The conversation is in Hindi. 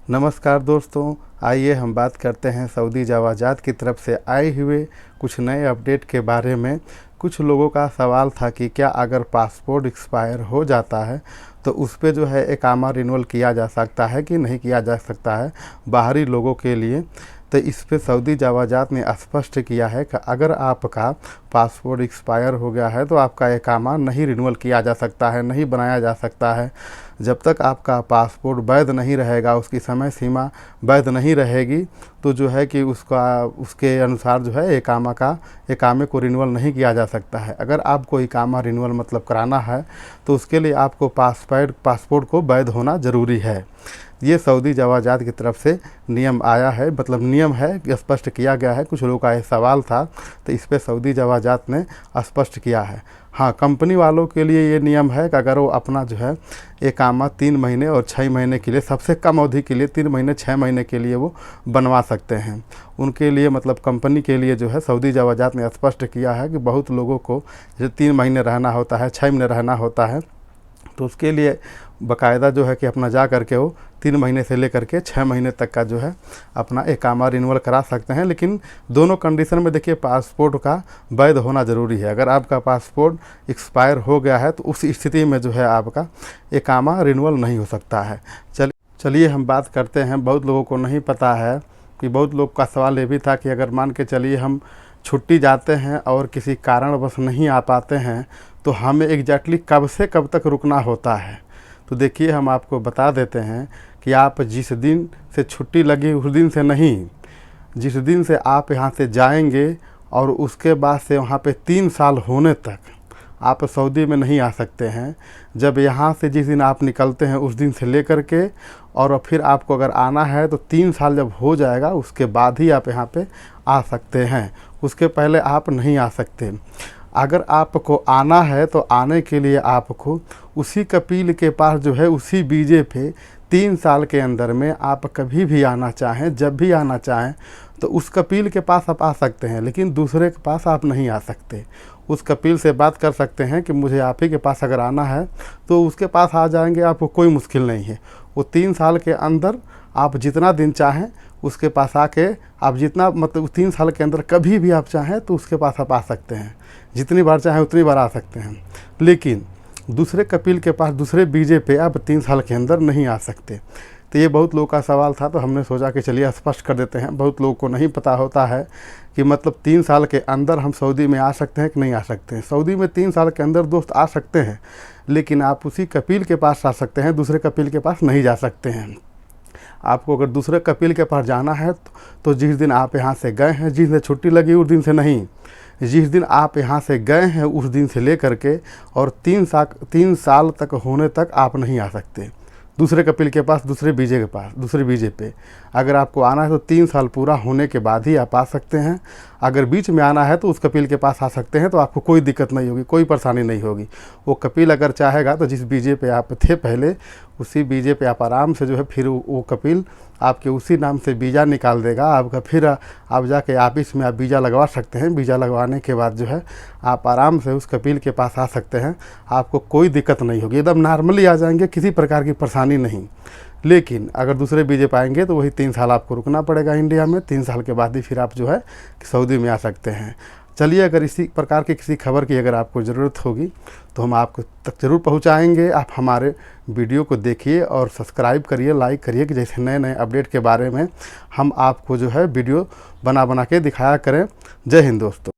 नमस्कार दोस्तों, आइए हम बात करते हैं सऊदी जवाजात की तरफ से आए हुए कुछ नए अपडेट के बारे में। कुछ लोगों का सवाल था कि क्या अगर पासपोर्ट एक्सपायर हो जाता है तो उस पे जो है इकामा रिन्यूअल किया जा सकता है कि नहीं किया जा सकता है बाहरी लोगों के लिए। तो इस पे सऊदी जवाजात ने स्पष्ट किया है कि अगर आपका पासपोर्ट एक्सपायर हो गया है तो आपका इकामा नहीं रिन्यूअल किया जा सकता है, नहीं बनाया जा सकता है। जब तक आपका पासपोर्ट वैध नहीं रहेगा, उसकी समय सीमा वैध नहीं रहेगी, तो जो है कि उसके अनुसार जो है इकामे को रिन्यूअल नहीं किया जा सकता है। अगर आपको इकामा रिन्यूअल मतलब कराना है तो उसके लिए आपको पासपोर्ट को वैध होना ज़रूरी है। ये सऊदी जवाजात की तरफ से नियम आया है, मतलब नियम है, स्पष्ट किया गया है। कुछ लोगों का ये सवाल था तो इस पे सऊदी जवाजात ने स्पष्ट किया है। हाँ, कंपनी वालों के लिए ये नियम है कि अगर वो अपना जो है इकामा 3 महीने और 6 महीने के लिए, सबसे कम अवधि के लिए 3 महीने 6 महीने के लिए वो बनवा सकते हैं। उनके लिए मतलब कंपनी के लिए जो है सऊदी जवाजात ने स्पष्ट किया है कि बहुत लोगों को जैसे 3 महीने रहना होता है, 6 महीने रहना होता है, तो उसके लिए बाकायदा जो है कि अपना जा करके वो 3 महीने से लेकर के 6 महीने तक का जो है अपना इकामा रिन्यूअल करा सकते हैं। लेकिन दोनों कंडीशन में देखिए पासपोर्ट का वैध होना ज़रूरी है। अगर आपका पासपोर्ट एक्सपायर हो गया है तो उस स्थिति में जो है आपका इकामा रिन्यूअल नहीं हो सकता है। चलिए हम बात करते हैं। बहुत लोगों को नहीं पता है कि बहुत लोग का सवाल ये भी था कि अगर मान के चलिए हम छुट्टी जाते हैं और किसी कारणवश नहीं आ पाते हैं तो हमें एग्जैक्टली कब से कब तक रुकना होता है। तो देखिए हम आपको बता देते हैं कि आप जिस दिन से छुट्टी लगी उस दिन से नहीं, जिस दिन से आप यहाँ से जाएंगे और उसके बाद से वहाँ पे 3 साल होने तक आप सऊदी में नहीं आ सकते हैं। जब यहाँ से जिस दिन आप निकलते हैं उस दिन से लेकर के और फिर आपको अगर आना है तो 3 साल जब हो जाएगा उसके बाद ही आप यहाँ पे आ सकते हैं, उसके पहले आप नहीं आ सकते। अगर आपको आना है तो आने के लिए आपको उसी कपील के पास जो है उसी वीज़े पे 3 साल के अंदर में आप कभी भी आना चाहें, जब भी आना चाहें तो उस कपील के पास आप आ सकते हैं, लेकिन दूसरे के पास आप नहीं आ सकते। उस कपील से बात कर सकते हैं कि मुझे आप ही के पास अगर आना है तो उसके पास आ जाएंगे, आपको कोई मुश्किल नहीं है। वो 3 साल के अंदर आप जितना दिन चाहें उसके पास आके आप जितना मतलब 3 साल के अंदर कभी भी आप चाहें तो उसके पास आप आ सकते हैं, जितनी बार चाहें उतनी बार आ सकते हैं। लेकिन दूसरे कपील के पास दूसरे वीज़े पे आप 3 साल के अंदर नहीं आ सकते। तो ये बहुत लोगों का सवाल था, तो हमने सोचा कि चलिए स्पष्ट कर देते हैं। बहुत लोगों को नहीं पता होता है कि मतलब 3 साल के अंदर हम सऊदी में आ सकते हैं कि नहीं आ सकते हैं। सऊदी में 3 साल के अंदर दोस्त आ सकते हैं, लेकिन आप उसी कपील के पास आ सकते हैं, दूसरे कपील के पास नहीं जा सकते हैं। आपको अगर दूसरे कपील के पास जाना है तो जिस दिन आप यहाँ से गए हैं, जिस दिन छुट्टी लगी उस दिन से नहीं, जिस दिन आप यहाँ से गए हैं उस दिन से लेकर के और 3 साल तक होने तक आप नहीं आ सकते दूसरे कपील के पास, दूसरे वीज़े पे। अगर आपको आना है तो 3 साल पूरा होने के बाद ही आप आ सकते हैं। अगर बीच में आना है तो उस कपील के पास आ सकते हैं, तो आपको कोई दिक्कत नहीं होगी, कोई परेशानी नहीं होगी। वो कपील अगर चाहेगा तो जिस वीज़े पे आप थे पहले उसी वीज़े पे आप आराम से जो है फिर वो कपील आपके उसी नाम से वीज़ा निकाल देगा आपका। फिर आप जाके ऑफिस में आप वीज़ा लगवा सकते हैं। वीज़ा लगवाने के बाद जो है आप आराम से उस कपील के पास आ सकते हैं, आपको कोई दिक्कत नहीं होगी, एकदम नॉर्मली आ जाएंगे, किसी प्रकार की परेशानी नहीं। लेकिन अगर दूसरे वीज़े पाएंगे तो वही 3 साल आपको रुकना पड़ेगा इंडिया में। 3 साल के बाद ही फिर आप जो है सऊदी में आ सकते हैं। चलिए, अगर इसी प्रकार की किसी खबर की अगर आपको ज़रूरत होगी तो हम आपको तक ज़रूर पहुंचाएंगे। आप हमारे वीडियो को देखिए और सब्सक्राइब करिए, लाइक करिए कि जैसे नए नए अपडेट के बारे में हम आपको जो है वीडियो बना के दिखाया करें। जय हिंद दोस्तों।